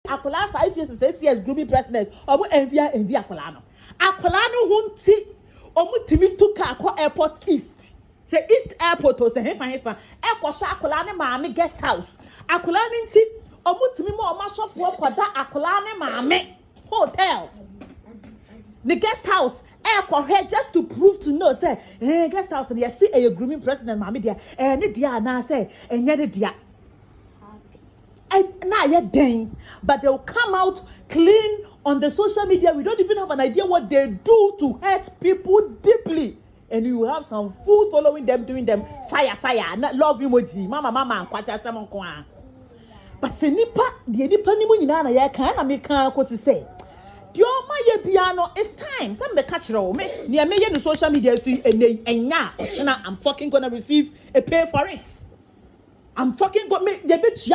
akola 5 years 6 years grooming president omo envy akola no hunti omo timi to car ko airport east say east airport o say hefa e so akola ne maame guest house akola ne nti omo timi mo omo asofo koda akola ne maame hotel the guest house just to prove to know say guest house and you see a grooming president maame dia ne dia na say enye de dia now you're dang, but they'll come out clean on the social media. We don't even have an idea what they do to hurt people deeply. And you have some fools following them, doing them fire, not love emoji, mama, and kwata someone kwa. But se nipa ni mo nyina na ya kan na me kan ko say. Dio ma ye piano, it's time. Some the catch roll me. Near me in the social media see and I'm fucking gonna receive a pay for it. I'm fucking got me the bitch